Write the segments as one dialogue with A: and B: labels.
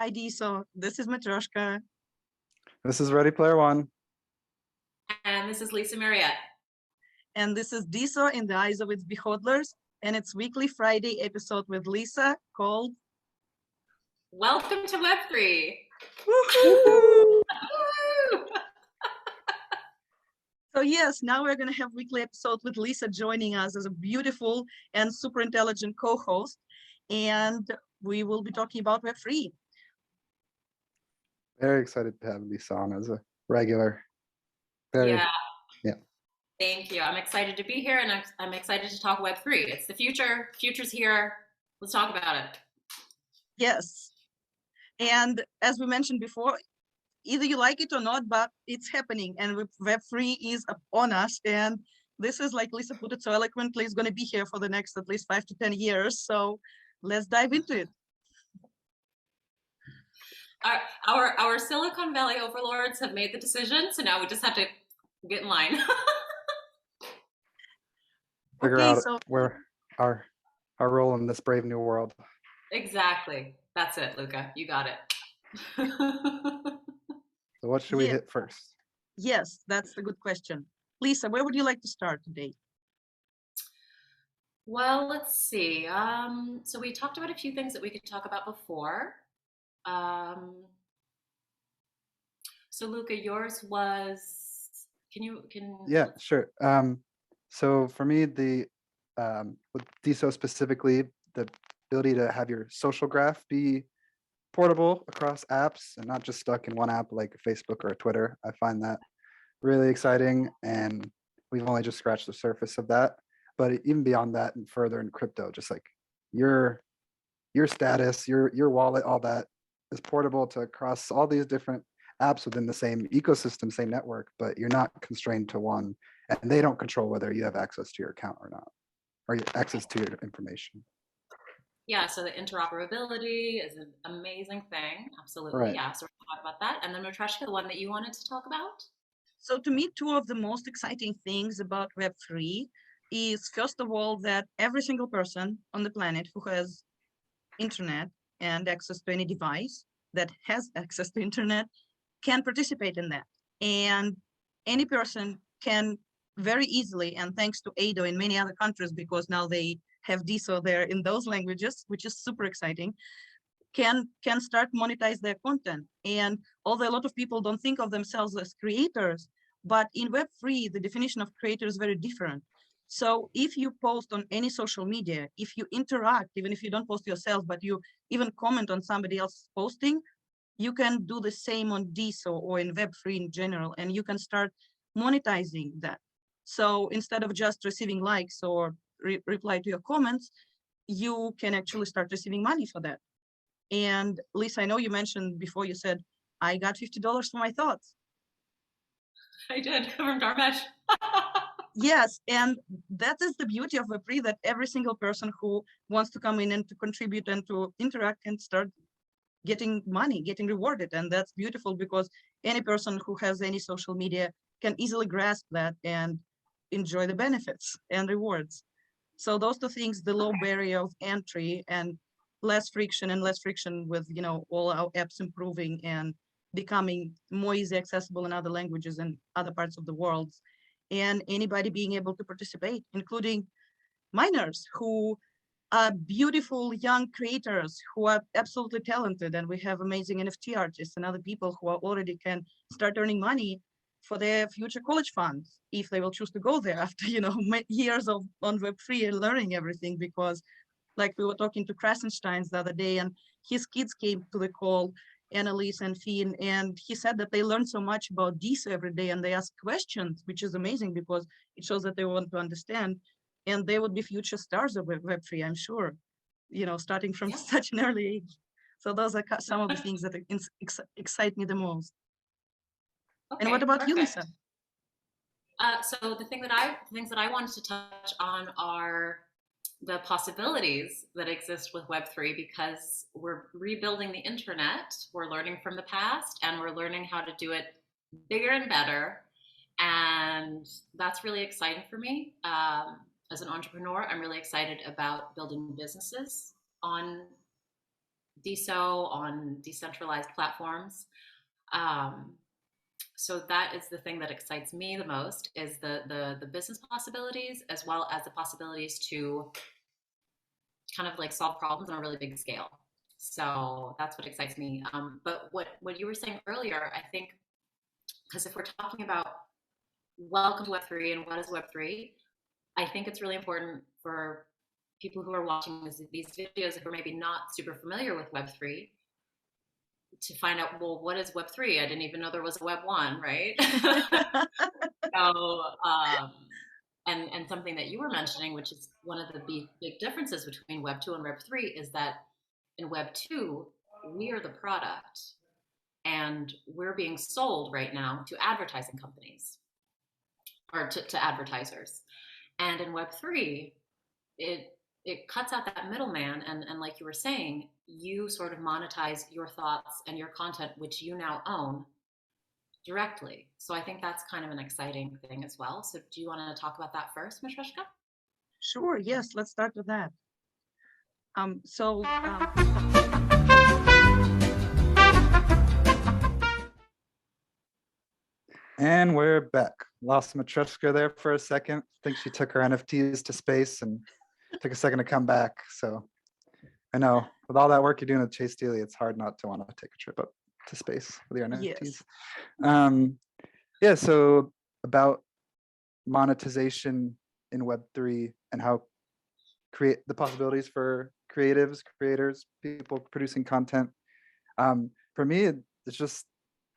A: Hi, DeSo. This is Matryoshka.
B: This is Ready Player One.
C: And this is Lisa Mariette.
A: And this is DeSo in the Eyes of its beHODLers. And it's weekly Friday episode with Lisa called
C: Welcome to Web3.
A: Woohoo! So yes, now we're going to have weekly episode with Lisa joining us as a beautiful and super intelligent co-host. And we will be talking about Web3.
B: Very excited to have Lisa on as a regular.
C: Yeah.
B: Yeah.
C: Thank you. I'm excited to be here, and I'm excited to talk Web3. It's the future. Future's here. Let's talk about it.
A: Yes. And as we mentioned before, either you like it or not, but it's happening, and Web3 is upon us. And this is, like Lisa put it so eloquently, is going to be here for the next at least 5 to 10 years. So let's dive into it.
C: Our Silicon Valley overlords have made the decision, so now we just have to get in line.
B: Figure out where our role in this brave new world.
C: Exactly. That's it, Luca. You got it.
B: So what should we hit first?
A: Yes, that's a good question. Lisa, where would you like to start today?
C: Well, let's see. So we talked about a few things that we could talk about before. So Luca, yours was,
B: Yeah, sure. So for me, with DeSo specifically, the ability to have your social graph be portable across apps and not just stuck in one app like Facebook or Twitter. I find that really exciting, and we've only just scratched the surface of that. But even beyond that and further in crypto, just like your status, your wallet, all that is portable to across all these different apps within the same ecosystem, same network, but you're not constrained to one, and they don't control whether you have access to your account or not, or access to your information.
C: Yeah, so the interoperability is an amazing thing. Absolutely.
B: Right.
C: Yeah, so we'll talk about that. And then Matryoshka, the one that you wanted to talk about?
A: So to me, two of the most exciting things about Web3 is, first of all, that every single person on the planet who has internet and access to any device that has access to internet can participate in that. And any person can very easily, and thanks to ADO in many other countries, because now they have DeSo there in those languages, which is super exciting, can start monetize their content. And although a lot of people don't think of themselves as creators, but in Web3, the definition of creator is very different. So if you post on any social media, if you interact, even if you don't post yourself, but you even comment on somebody else's posting, you can do the same on DeSo or in Web3 in general, and you can start monetizing that. So instead of just receiving likes or reply to your comments, you can actually start receiving money for that. And Lisa, I know you mentioned before, you said, I got $50 for my thoughts.
C: I did, from Dharmesh.
A: Yes, and that is the beauty of Web3, that every single person who wants to come in and to contribute and to interact can start getting money, getting rewarded. And that's beautiful, because any person who has any social media can easily grasp that and enjoy the benefits and rewards. So those two things, the low barrier of entry and less friction with, all our apps improving and becoming more easy accessible in other languages and other parts of the world, and anybody being able to participate, including minors who are beautiful young creators who are absolutely talented. And we have amazing NFT artists and other people who are already can start earning money for their future college funds, if they will choose to go there after, years of on Web3 and learning everything. Because like we were talking to Krasensteins the other day, and his kids came to the call, Annalise and Finn, and he said that they learn so much about DeSo every day, and they ask questions, which is amazing because it shows that they want to understand, and they would be future stars of Web3, I'm sure, starting from such an early age. So those are some of the things that excite me the most. Okay, and what about you, Lisa?
C: So the things that I wanted to touch on are the possibilities that exist with Web3, because we're rebuilding the internet. We're learning from the past, and we're learning how to do it bigger and better. And that's really exciting for me. As an entrepreneur, I'm really excited about building businesses on DeSo on decentralized platforms. So that is the thing that excites me the most, is the business possibilities, as well as the possibilities to kind of like solve problems on a really big scale. So that's what excites me. But what you were saying earlier, I think, because if we're talking about welcome to Web3 and what is Web3, I think it's really important for people who are watching these videos, if we're maybe not super familiar with Web3, to find out, well, what is Web3? I didn't even know there was a Web 1, right? So, and something that you were mentioning, which is one of the big differences between Web 2 and Web 3, is that in Web 2, we are the product, and we're being sold right now to advertising companies, or to advertisers. And in Web 3, it cuts out that middleman, and like you were saying, you sort of monetize your thoughts and your content, which you now own, directly. So I think that's kind of an exciting thing as well. So do you want to talk about that first, Matryoshka?
A: Sure, yes, let's start with that.
B: And we're back. Lost Matryoshka there for a second. I think she took her NFTs to space and took a second to come back. So I know with all that work you're doing with Chase Daily, it's hard not to want to take a trip up to space with your NFTs.
A: Yes.
B: Yeah, so about monetization in Web3 and how create the possibilities for creatives, creators, people producing content. For me, it's just,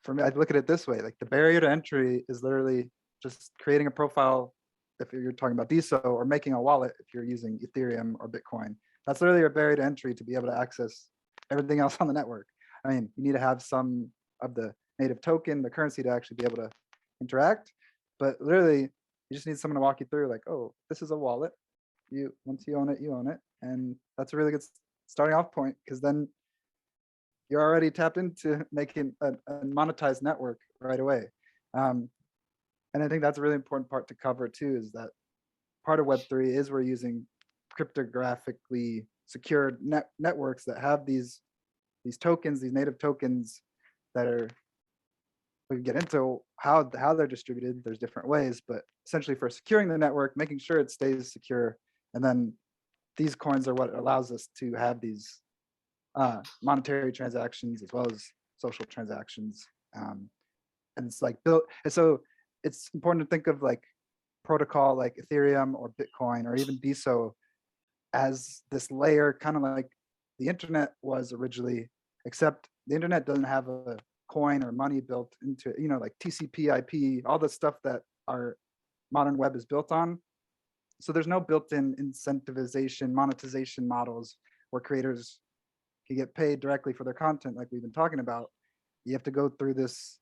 B: for me, I look at it this way, like the barrier to entry is literally just creating a profile if you're talking about DeSo, or making a wallet if you're using Ethereum or Bitcoin. That's literally a barrier to entry to be able to access everything else on the network. I mean, you need to have some of the native token, the currency, to actually be able to interact. But literally, you just need someone to walk you through, like, oh, this is a wallet. Once you own it, you own it. And that's a really good starting off point, because then you're already tapped into making a monetized network right away. And I think that's a really important part to cover too, is that part of Web3 is we're using cryptographically secured networks that have these tokens, these native tokens that are, we can get into how they're distributed. There's different ways, but essentially for securing the network, making sure it stays secure. And then these coins are what allows us to have these monetary transactions as well as social transactions. And it's like built, and so it's important to think of like protocol like Ethereum or Bitcoin or even DeSo as this layer, kind of like the internet was originally, except the internet doesn't have a coin or money built into it, like TCP/IP, all the stuff that our modern web is built on. So there's no built-in incentivization, monetization models where creators can get paid directly for their content like we've been talking about. You have to go through this,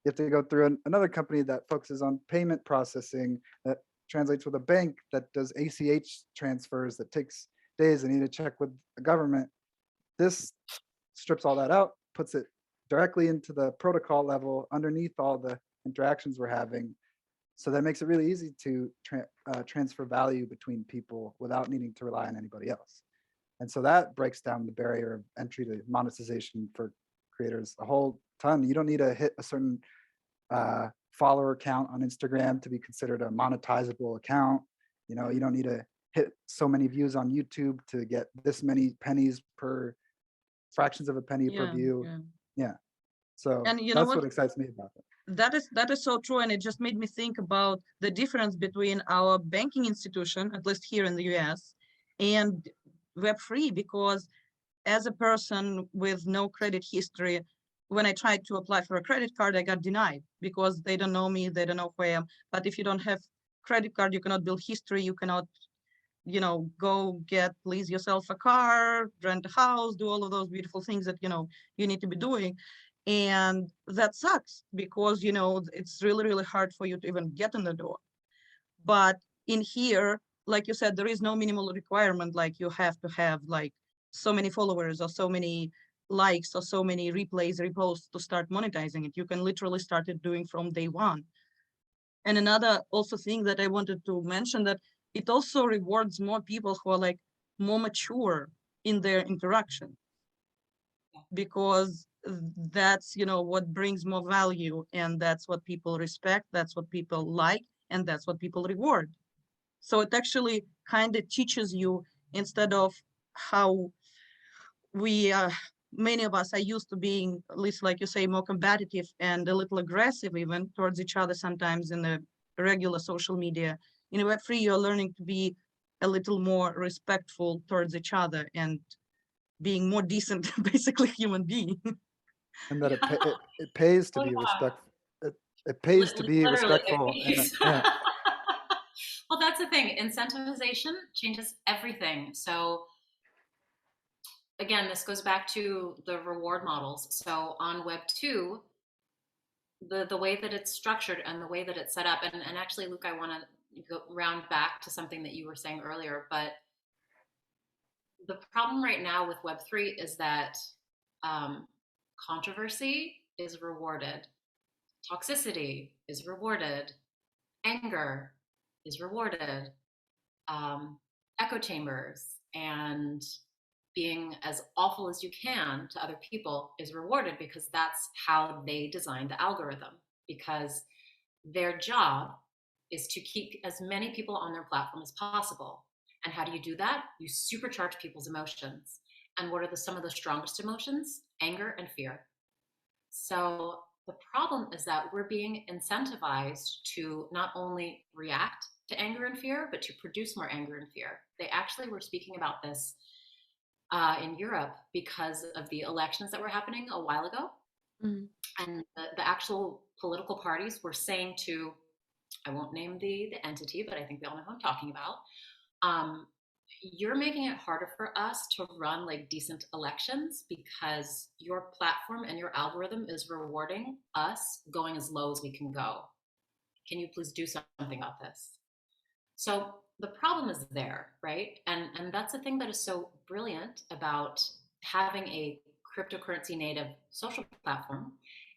B: you have to go through another company that focuses on payment processing, that translates with a bank that does ACH transfers that takes days. They need to check with the government. This strips all that out, puts it directly into the protocol level underneath all the interactions we're having. So that makes it really easy to transfer value between people without needing to rely on anybody else. And so that breaks down the barrier of entry to monetization for creators a whole ton. You don't need to hit a certain follower count on Instagram to be considered a monetizable account. You don't need to hit so many views on YouTube to get this many pennies per, fractions of a penny per view. Yeah. So
A: and
B: that's what excites me about it.
A: That is so true. And it just made me think about the difference between our banking institution, at least here in the US, and Web3, because as a person with no credit history, when I tried to apply for a credit card, I got denied because they don't know me, they don't know who I am. But if you don't have credit card, you cannot build history, you cannot, go lease yourself a car, rent a house, do all of those beautiful things that, you need to be doing. And that sucks because, it's really, really hard for you to even get in the door. But in here, like you said, there is no minimal requirement, like you have to have like so many followers or so many likes or so many reposts to start monetizing it. You can literally start it doing from day one. And another also thing that I wanted to mention, that it also rewards more people who are like more mature in their interaction. because that's, you know, what brings more value, and that's what people respect, that's what people like, and that's what people reward. So it actually kind of teaches you, instead of how we many of us are used to being, at least like you say, more combative and a little aggressive even towards each other sometimes in the regular social media. In Web3, you're learning to be a little more respectful towards each other and being more decent, basically human being.
B: And that it pays to
C: Oh,
B: be
C: yeah.
B: respectful. It pays to be
C: Literally, it
B: respectful.
C: pays.
B: Yeah.
C: Well, that's the thing. Incentivization changes everything. So again, this goes back to the reward models. So on Web 2, the way that it's structured and the way that it's set up, and actually, Luke, I want to go round back to something that you were saying earlier, but the problem right now with Web3 is that controversy is rewarded, toxicity is rewarded, anger is rewarded, echo chambers and being as awful as you can to other people is rewarded, because that's how they designed the algorithm, because their job is to keep as many people on their platform as possible. And how do you do that? You supercharge people's emotions. And what are some of the strongest emotions? Anger and fear. So the problem is that we're being incentivized to not only react to anger and fear, but to produce more anger and fear. They actually were speaking about this in Europe because of the elections that were happening a while ago.
A: Mm-hmm.
C: And the actual political parties were saying to, I won't name the entity, but I think we all know who I'm talking about. You're making it harder for us to run like decent elections because your platform and your algorithm is rewarding us going as low as we can go. Can you please do something about this? So the problem is there, right? And that's the thing that is so brilliant about having a cryptocurrency native social platform,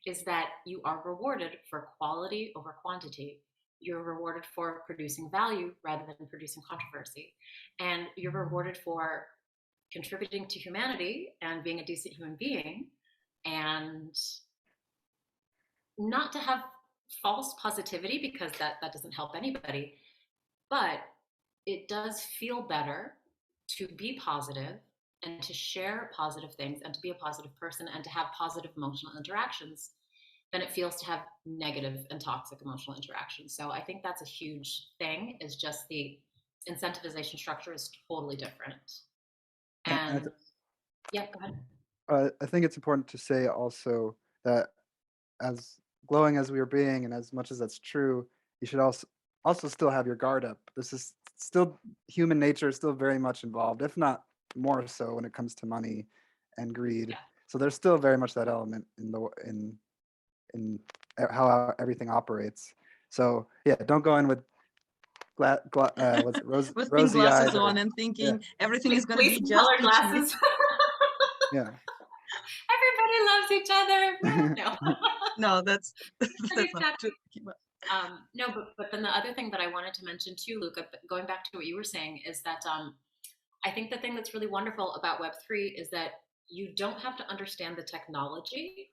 C: is that you are rewarded for quality over quantity. You're rewarded for producing value rather than producing controversy. And you're rewarded for contributing to humanity and being a decent human being, and not to have false positivity, because that doesn't help anybody. But it does feel better to be positive and to share positive things and to be a positive person and to have positive emotional interactions than it feels to have negative and toxic emotional interactions. So I think that's a huge thing, is just the incentivization structure is totally different. And yeah, go ahead.
B: I think it's important to say also that as glowing as we are being, and as much as that's true, you should also still have your guard up. This is still human nature, is still very much involved, if not more so, when it comes to money and greed.
C: Yeah.
B: So there's still very much that element in how everything operates. So yeah, don't go in with what's it,
A: With pink
B: rosy
A: glasses
B: eyed
A: on and thinking everything is going to be
C: Please
A: just
C: color
A: peachy.
C: glasses.
B: Yeah.
C: Everybody loves each other. No.
A: No, that's not true.
C: No, but then the other thing that I wanted to mention too, Luca, going back to what you were saying, is that I think the thing that's really wonderful about Web3 is that you don't have to understand the technology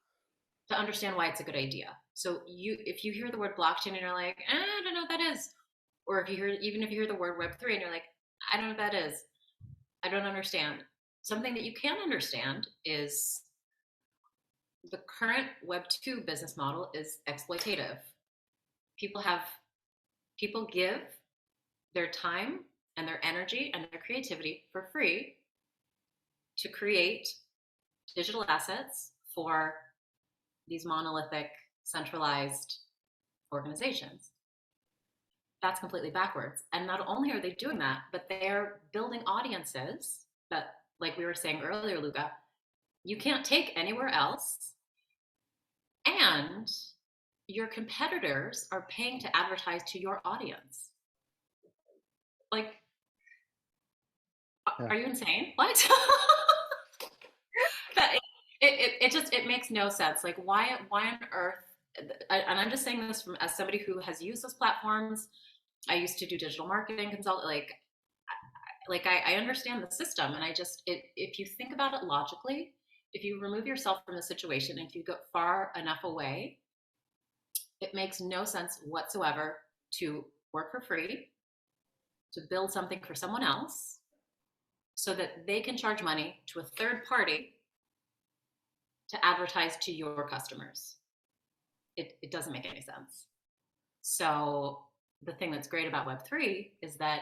C: to understand why it's a good idea. So if you hear the word blockchain and you're like, I don't know what that is, or if you hear the word Web3 and you're like, I don't know what that is, I don't understand. Something that you can understand is the current Web2 business model is exploitative. People give their time and their energy and their creativity for free to create digital assets for these monolithic, centralized organizations. That's completely backwards. And not only are they doing that, but they're building audiences that, like we were saying earlier, Luca, you can't take anywhere else. And your competitors are paying to advertise to your audience. Like, are you insane? What? It makes no sense. Like, why on earth? And I'm just saying this as somebody who has used those platforms. I used to do digital marketing consult. I understand the system, and if you think about it logically, if you remove yourself from the situation, and if you go far enough away, it makes no sense whatsoever to work for free, to build something for someone else so that they can charge money to a third party to advertise to your customers. It doesn't make any sense. So the thing that's great about Web3 is that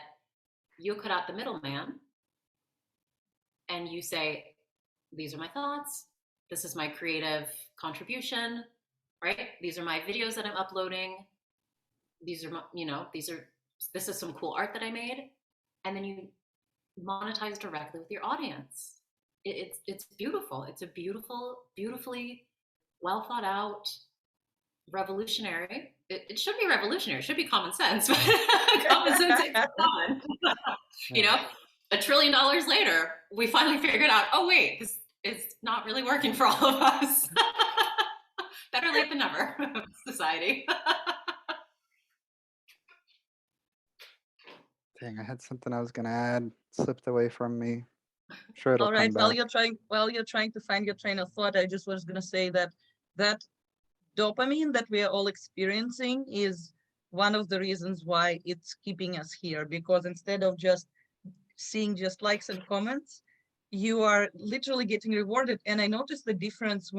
C: you cut out the middleman and you say, these are my thoughts, this is my creative contribution, right? These are my videos that I'm uploading. These are, this is some cool art that I made. And then you monetize directly with your audience. It's beautiful. It's a beautifully well thought out, revolutionary. It should be revolutionary. It should be common sense. Common sense takes on. $1 trillion later, we finally figured out, oh wait, this is not really working for all of us. Better late than never, society.
B: Dang, I had something I was gonna add, slipped away from me. I'm sure it'll
A: All right,
B: come back.
A: while you're trying to find your train of thought, I just was gonna say that dopamine that we are all experiencing is one of the reasons why it's keeping us here, because instead of just seeing just likes and comments, you are literally getting rewarded. And I noticed the difference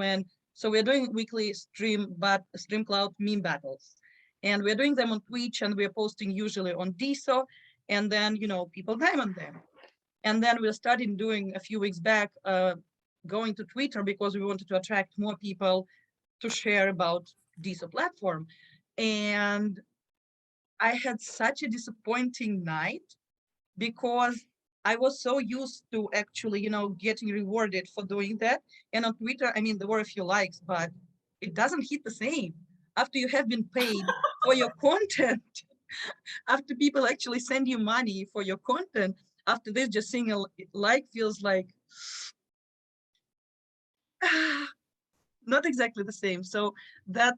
A: so we're doing weekly stream cloud meme battles, and we're doing them on Twitch, and we're posting usually on DeSo, and then, people diamond them. And then we started doing a few weeks back, going to Twitter because we wanted to attract more people to share about DeSo platform. And I had such a disappointing night because I was so used to actually, getting rewarded for doing that. And on Twitter, there were a few likes, but it doesn't hit the same after you have been paid for your content. After people actually send you money for your content, after this, just seeing a like feels like not exactly the same. So that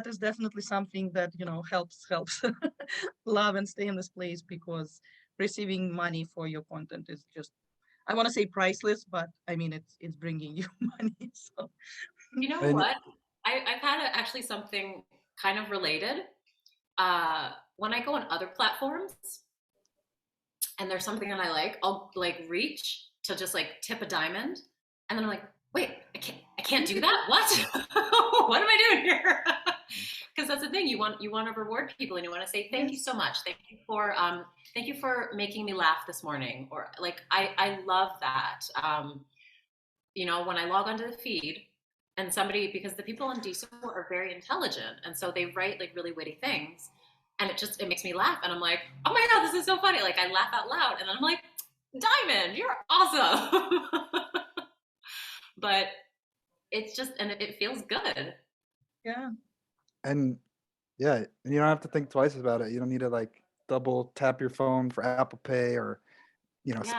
A: is definitely something that helps love and stay in this place, because receiving money for your content is just, I want to say priceless, but it's bringing you money. So
C: you know what? I've had actually something kind of related. When I go on other platforms and there's something that I like, I'll reach to just tip a diamond, and then I'm like, wait, I can't do that. What? What am I doing here? Because that's the thing. You want to reward people, and you want to say thank you so much. Thank you for making me laugh this morning, or I love that. When I log onto the feed and because the people on DeSo are very intelligent, and so they write really witty things, and it makes me laugh, and I'm like, oh my god, this is so funny. I laugh out loud, and then I'm like, Diamond, you're awesome. But it's just, and it feels good.
A: Yeah.
B: And yeah, and you don't have to think twice about it. You don't need to double tap your phone for Apple Pay or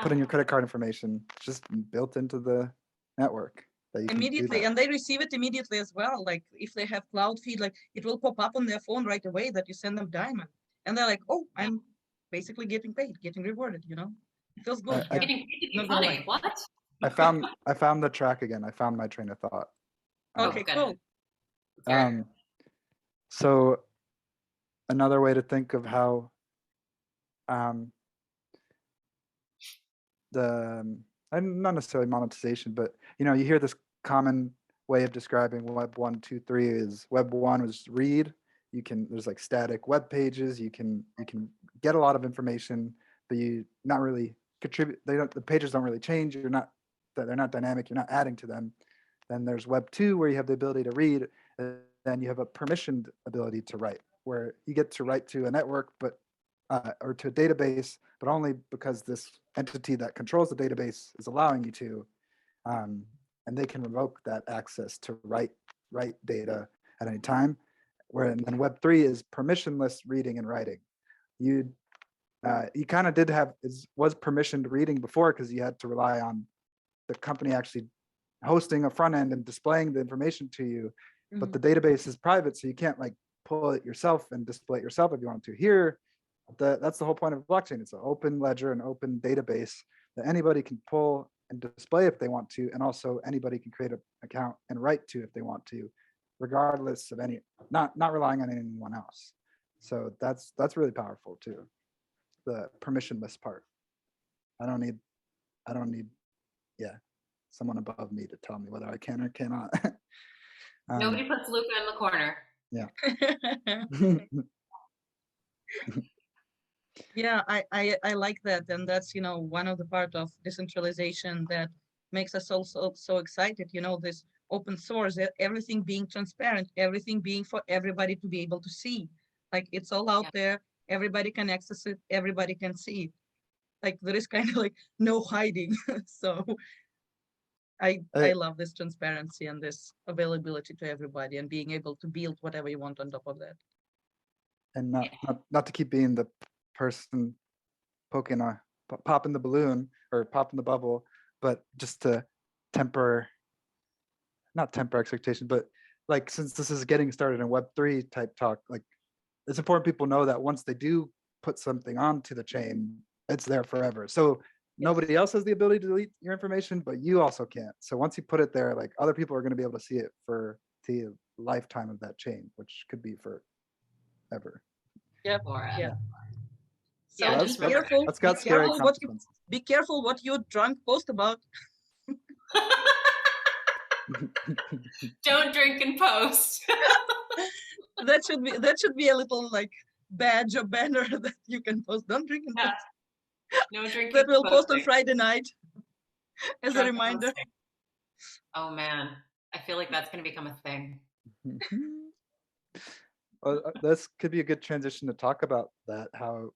B: put in your credit card information. It's just built into the network that you
A: immediately,
B: can do that.
A: and they receive it immediately as well. If they have cloud feed, it will pop up on their phone right away that you send them diamond, and they're like, oh, I'm basically getting paid, getting rewarded. It feels good.
C: Getting paid to be funny. What?
B: I found the track again. I found my train of thought.
A: Okay, cool.
B: So another way to think of how not necessarily monetization, but you hear this common way of describing Web 1, 2, 3 is Web 1 was read. There's static web pages. You can get a lot of information, but you not really contribute. The pages don't really change. They're not dynamic. You're not adding to them. Then there's Web 2, where you have the ability to read, and then you have a permissioned ability to write, where you get to write to a network, or to a database, but only because this entity that controls the database is allowing you to, and they can revoke that access to write data at any time. And then Web 3 is permissionless reading and writing. You kind of was permissioned reading before, because you had to rely on the company actually hosting a front end and displaying the information to you, but the database is private, so you can't pull it yourself and display it yourself if you want to. Here, that's the whole point of blockchain. It's an open ledger, an open database that anybody can pull and display if they want to, and also anybody can create an account and write to if they want to, regardless of any, not relying on anyone else. So that's really powerful too, the permissionless part. I don't need someone above me to tell me whether I can or cannot.
C: Nobody puts Luca in the corner.
B: Yeah.
A: Yeah, I like that. And that's, one of the part of decentralization that makes us also so excited, this open source, everything being transparent, everything being for everybody to be able to see. Like it's all out there, everybody can access it, everybody can see it. Like there is kind of like no hiding. So I love this transparency and this availability to everybody and being able to build whatever you want on top of that.
B: And not to keep being the person popping the balloon or popping the bubble, but just to not temper expectation, but like, since this is getting started in Web3 type talk, like it's important people know that once they do put something onto the chain, it's there forever. So nobody else has the ability to delete your information, but you also can't. So once you put it there, like other people are going to be able to see it for the lifetime of that chain, which could be forever.
A: Yeah.
C: Forever.
A: Yeah. So
C: Yeah,
A: be careful.
B: That's got scary consequences.
A: Be careful what your drunk post about.
C: Don't drink and post.
A: That should be a little like badge or banner that you can post. Don't drink and post.
C: No drinking.
A: That we'll post on Friday night as a reminder.
C: Posting. Oh man, I feel like that's going to become a thing.
B: Well, this could be a good transition to talk about that. How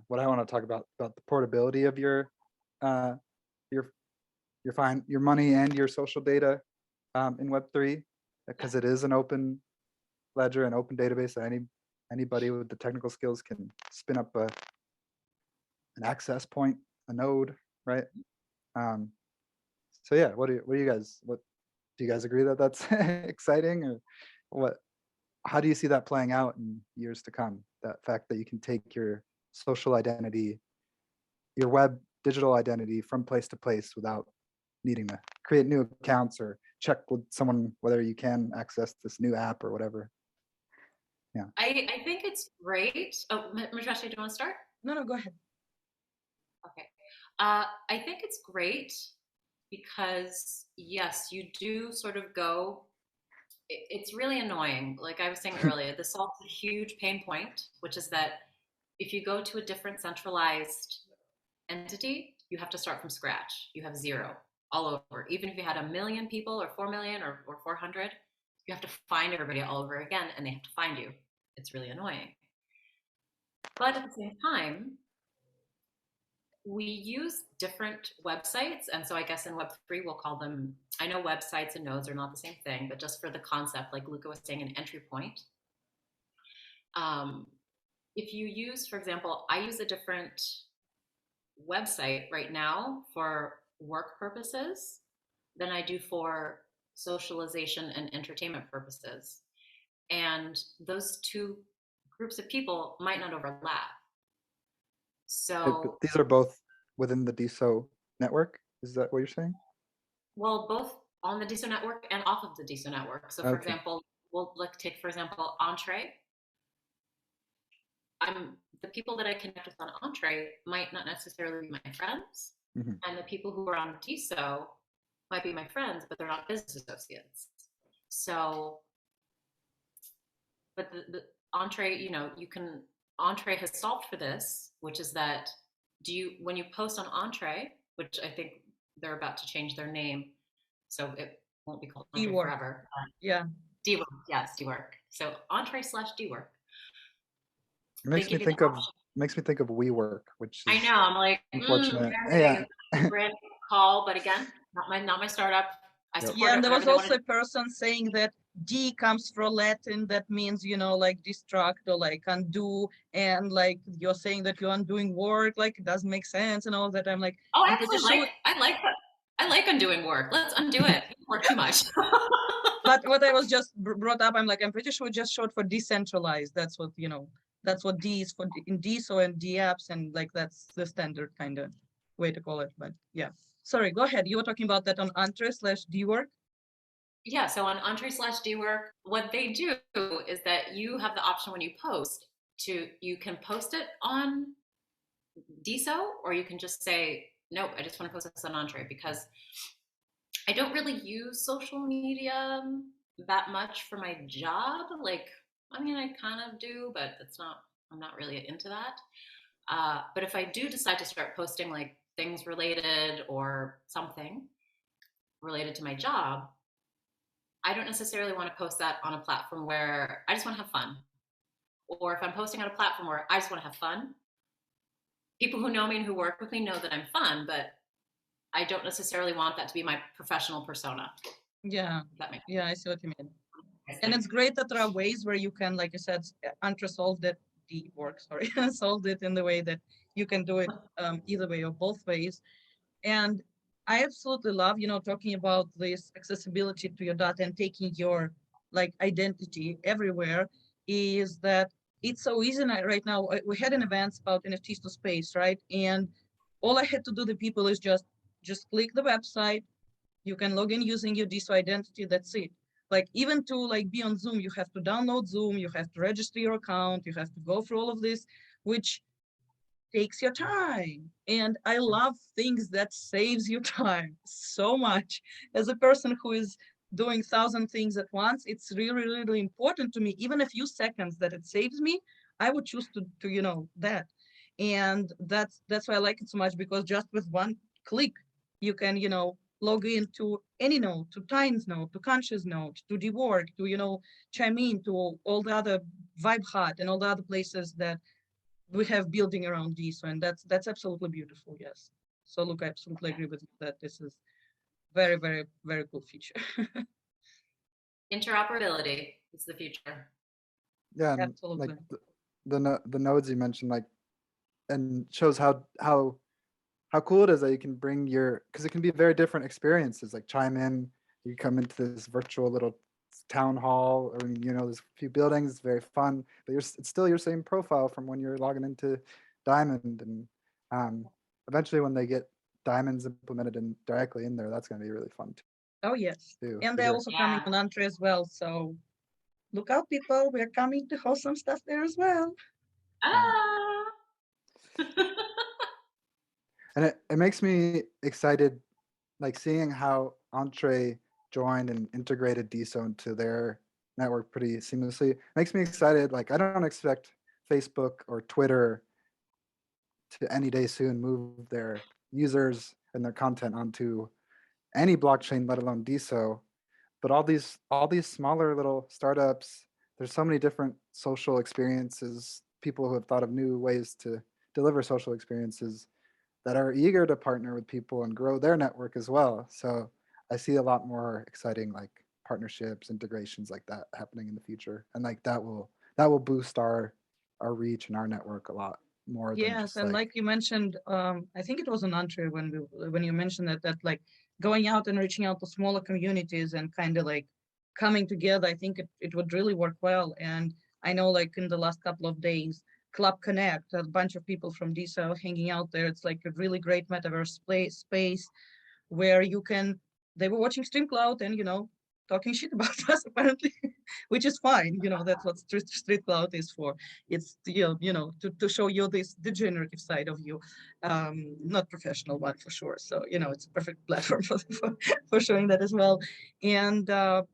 B: what I want to talk about the portability of your money and your social data in Web3, because it is an open ledger and open database that anybody with the technical skills can spin up an access point, a node, right? So yeah, what do you guys agree that that's exciting, or what? How do you see that playing out in years to come? That fact that you can take your social identity, your web digital identity from place to place without needing to create new accounts or check with someone whether you can access this new app or whatever. Yeah.
C: I think it's great. Oh, Matreshti, do you want to start?
A: No, go ahead.
C: Okay. I think it's great because, yes, you do sort of go, it's really annoying. Like I was saying earlier, this solves a huge pain point, which is that if you go to a different centralized entity, you have to start from scratch. You have zero all over. Even if you had 1 million people or 4 million or 400, you have to find everybody all over again, and they have to find you. It's really annoying. But at the same time, we use different websites. And so I guess in Web3, we'll call them, I know websites and nodes are not the same thing, but just for the concept, like Luca was saying, an entry point. If you use, for example, I use a different website right now for work purposes than I do for socialization and entertainment purposes. And those two groups of people might not overlap. So
B: these are both within the DeSo network. Is that what you're saying?
C: Well, both on the DeSo network and off of the DeSo network. So for example, we'll take, for example, Entree. The people that I connect with on Entree might not necessarily be my friends. Mm-hmm. And the people who are on DeSo might be my friends, but they're not business associates. So, but the Entree, Entree has solved for this, which is that when you post on Entree, which I think they're about to change their name, so it won't be called Entree forever.
A: Yeah.
C: DWork, yes, DWork. So Entree/DWork.
B: Makes me think of WeWork, which is,
C: I know, I'm like,
B: unfortunate.
C: Brand call, but again, not my startup.
A: Yeah, and there was also a person saying that D comes from Latin, that means, like destruct or like undo, and like you're saying that you're undoing work, like it doesn't make sense and all that. I'm like,
C: oh, I like that. I like undoing work. Let's undo it. Work too much.
A: But what I was just brought up, I'm like, I'm pretty sure just short for decentralized. That's what, that's what D is for in DeSo and D apps, and like that's the standard kind of way to call it. But yeah. sorry, go ahead. You were talking about that on Entre/Dwork.
C: Yeah, so on Entre/Dwork, what they do is that you have the option when you post you can post it on DeSo, or you can just say, nope, I just want to post this on Entre, because I don't really use social media that much for my job. Like, I mean, I kind of do, but I'm not really into that. But if I do decide to start posting like things related or something related to my job, I don't necessarily want to post that on a platform where I just want to have fun. Or if I'm posting on a platform where I just want to have fun, people who know me and who work with me know that I'm fun, but I don't necessarily want that to be my professional persona.
A: Yeah,
C: That makes
A: yeah, I see what you mean.
C: sense.
A: And it's great that there are ways where you can, like you said, Antra solved it, Dwork, sorry, solved it in the way that you can do it either way or both ways. And I absolutely love, talking about this accessibility to your data and taking your like identity everywhere, is that it's so easy right now. We had an event about NFTs to space, right? And all I had to do the people is just click the website. You can log in using your DeSo identity. That's it. Like even to like be on Zoom, you have to download Zoom, you have to register your account, you have to go through all of this, which takes your time. And I love things that saves you time so much. As a person who is doing 1,000 things at once, it's really, really important to me. Even a few seconds that it saves me, I would choose to that. And that's why I like it so much, because just with one click, you can, log into any node, to Times node, to Conscious node, to Dwork, to, chime in to all the other Vibe Hut and all the other places that we have building around DeSo, and that's absolutely beautiful. Yes. So look, I absolutely agree with you that this is very, very, very cool feature.
C: Interoperability is the future.
B: Yeah, and like
A: Absolutely.
B: the nodes you mentioned, like, and shows how cool it is that you can bring your, because it can be very different experiences. Like chime in, you come into this virtual little town hall, or there's a few buildings. It's very fun, but it's still your same profile from when you're logging into Diamond. And eventually, when they get diamonds implemented in directly in there, that's going to be really fun
A: Oh yes.
B: too.
A: And
B: For
A: they're
B: sure.
A: also coming on Entre as well. So look out, people. We're coming to host some stuff there as well.
C: Ah!
B: And it makes me excited, like seeing how Entree joined and integrated DeSo into their network pretty seamlessly. Makes me excited. Like I don't expect Facebook or Twitter to any day soon move their users and their content onto any blockchain, let alone DeSo. But all these smaller little startups, there's so many different social experiences, people who have thought of new ways to deliver social experiences that are eager to partner with people and grow their network as well. So I see a lot more exciting like partnerships, integrations like that happening in the future, and like that will boost our reach and our network a lot more than
A: Yes,
B: just
A: and
B: like,
A: like you mentioned, I think it was an Entre when you mentioned that like going out and reaching out to smaller communities and kind of like coming together, I think it would really work well. And I know like in the last couple of days, Club Connect, a bunch of people from DeSo hanging out there. It's like a really great metaverse space where they were watching StreamCloud and talking shit about us apparently, which is fine. That's what street cloud is for. It's to show you this degenerative side of you, not professional one for sure. So it's a perfect platform for showing that as well. And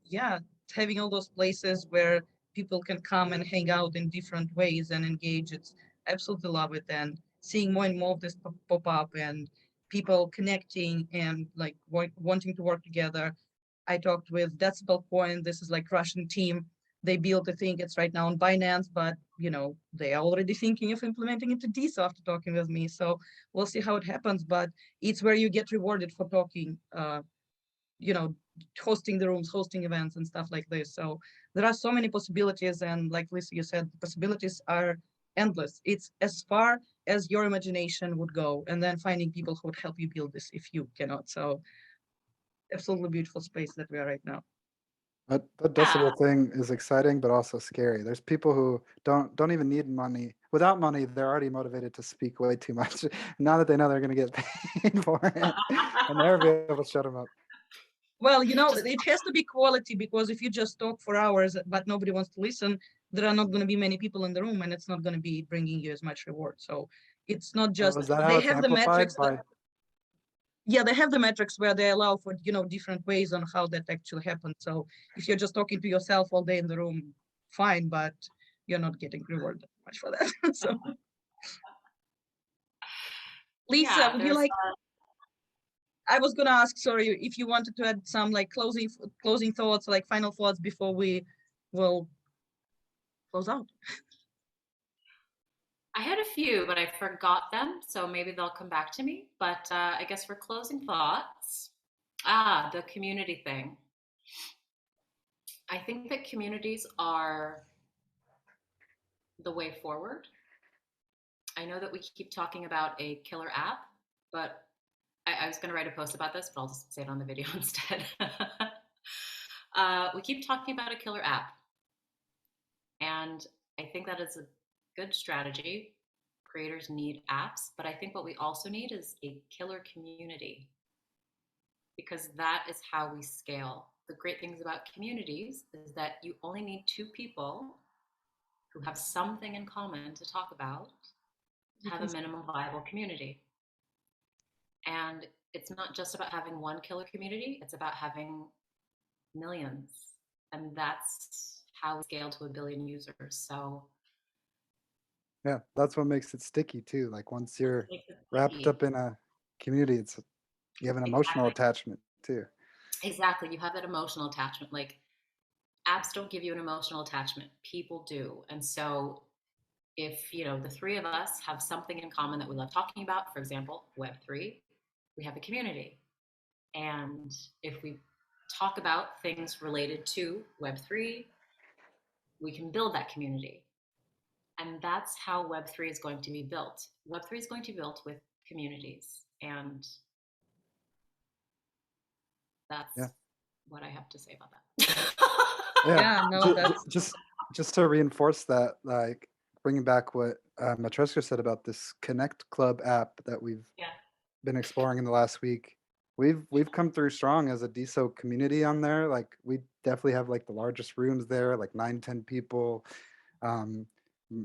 A: yeah, having all those places where people can come and hang out in different ways and engage, it's absolutely love it. And seeing more and more of this pop up and people connecting and like wanting to work together. I talked with Decibel Point. This is like Russian team. They built, I think it's right now on Binance, but they are already thinking of implementing it to DeSo after talking with me. So we'll see how it happens. But it's where you get rewarded for talking, hosting the rooms, hosting events and stuff like this. So there are so many possibilities. And like Lisa, you said, the possibilities are endless. It's as far as your imagination would go, and then finding people who would help you build this if you cannot. So absolutely beautiful space that we are right now.
B: That
C: Yeah.
B: decibel thing is exciting, but also scary. There's people who don't even need money. Without money, they're already motivated to speak way too much. Now that they know they're going to get paid for it, and never be able to shut them up.
A: Well, it has to be quality, because if you just talk for hours but nobody wants to listen, there are not going to be many people in the room, and it's not going to be bringing you as much reward. So it's not just,
B: Is that how
A: they
B: it's
A: have the
B: amplified
A: metrics.
B: by?
A: Yeah, they have the metrics where they allow for, different ways on how that actually happens. So if you're just talking to yourself all day in the room, fine, but you're not getting rewarded much for that. So, Lisa,
C: Yeah,
A: would you like? I was gonna ask, sorry, if you wanted to add some like closing thoughts, like final thoughts before we will close out.
C: I had a few, but I forgot them, so maybe they'll come back to me. But I guess for closing thoughts, the community thing. I think that communities are the way forward. I know that we keep talking about a killer app, but I was going to write a post about this, but I'll just say it on the video instead. We keep talking about a killer app, and I think that is a good strategy. Creators need apps, but I think what we also need is a killer community, because that is how we scale. The great things about communities is that you only need two people who have something in common to talk about to have a minimum viable community. And it's not just about having one killer community, it's about having millions. And that's how we scale to 1 billion users. So
B: yeah, that's what makes it sticky too. Like once you're wrapped up in a community, you have an emotional attachment too.
C: Exactly. You have that emotional attachment. Like apps don't give you an emotional attachment. People do. And so if, the three of us have something in common that we love talking about, for example, Web3, we have a community. And if we talk about things related to Web3, we can build that community. And that's how Web3 is going to be built. Web3 is going to be built with communities. And that's what I have to say about that.
A: Yeah, no, that's
B: just to reinforce that, like bringing back what Matreska said about this Connect Club app that we've been exploring in the last week. We've come through strong as a DeSo community on there. Like we definitely have like the largest rooms there, like 9-10 people,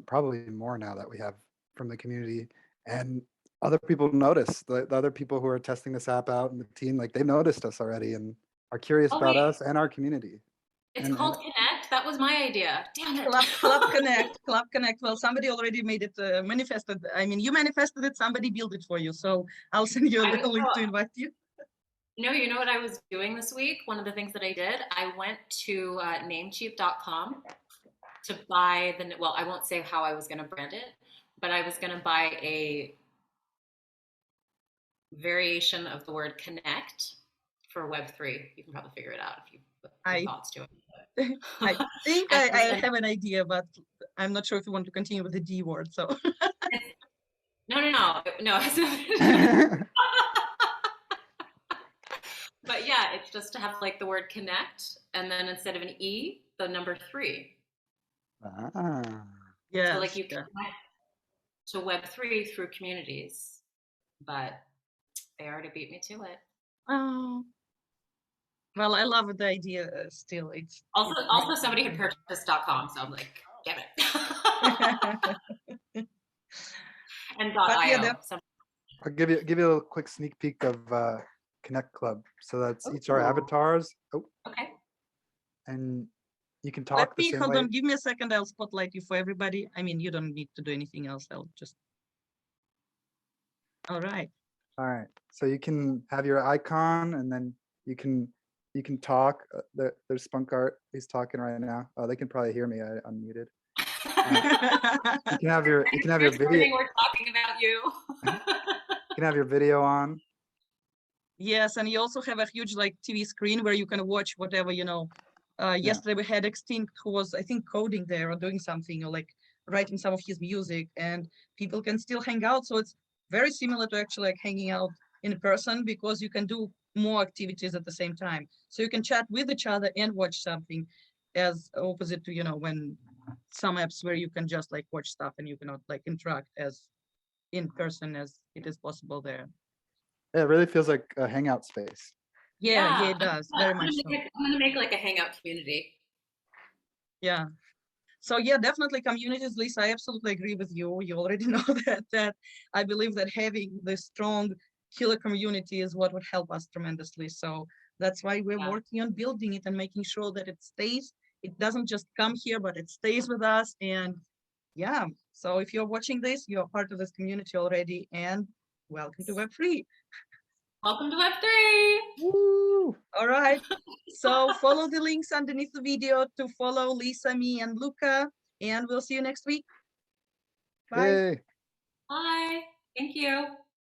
B: probably more now that we have from the community. And other people notice, the other people who are testing this app out in the team, like they noticed us already and are curious about us and our community.
C: It's called Connect. That was my idea. Damn it.
A: Club Connect. Well, somebody already made it, manifested. I mean, you manifested it, somebody built it for you. So I'll send you a link to invite you.
C: No, you know what I was doing this week? One of the things that I did, I went to namecheap.com to buy I won't say how I was going to brand it, but I was going to buy a variation of the word connect for Web3. You can probably figure it out if you put your thoughts to it.
A: I think I have an idea, but I'm not sure if you want to continue with the D word. So
C: no. But yeah, it's just to have like the word connect, and then instead of an E, the number 3.
A: Yeah.
C: So like you connect to Web3 through communities, but they already beat me to it.
A: Oh. Well, I love the idea still. It's
C: also somebody had purchased.com, so I'm like, damn it. And .io.
A: Yeah,
B: I'll give you a little quick sneak peek of Connect Club. So that's each our avatars.
C: Okay.
B: And you can talk the same way.
A: Hold on, give me a second. I'll spotlight you for everybody. I mean, you don't need to do anything else. I'll just. All right.
B: All right. So you can have your icon, and then you can talk. There's Spunk Art. He's talking right now. Oh, they can probably hear me. I unmuted. You can have your video.
C: We're talking about you.
B: You can have your video on.
A: Yes, and you also have a huge like TV screen where you can watch whatever, yesterday we had Extinct, who was, I think, coding there or doing something, or like writing some of his music, and people can still hang out. So it's very similar to actually like hanging out in person, because you can do more activities at the same time. So you can chat with each other and watch something, as opposite to, when some apps where you can just like watch stuff and you cannot like interact as in person as it is possible there.
B: Yeah, it really feels like a hangout space.
A: Yeah, it does. Very much so.
C: I'm gonna make like a hangout community.
A: Yeah. So yeah, definitely communities, Lisa, I absolutely agree with you. You already know that I believe that having the strong killer community is what would help us tremendously. So that's why we're working on building it and making sure that it stays. It doesn't just come here, but it stays with us. And yeah, so if you're watching this, you're part of this community already, and welcome to Web3.
C: Welcome to Web3.
B: Woo!
A: All right. So follow the links underneath the video to follow Lisa, me, and Luca, and we'll see you next week. Bye.
B: Yay.
C: Bye. Thank you.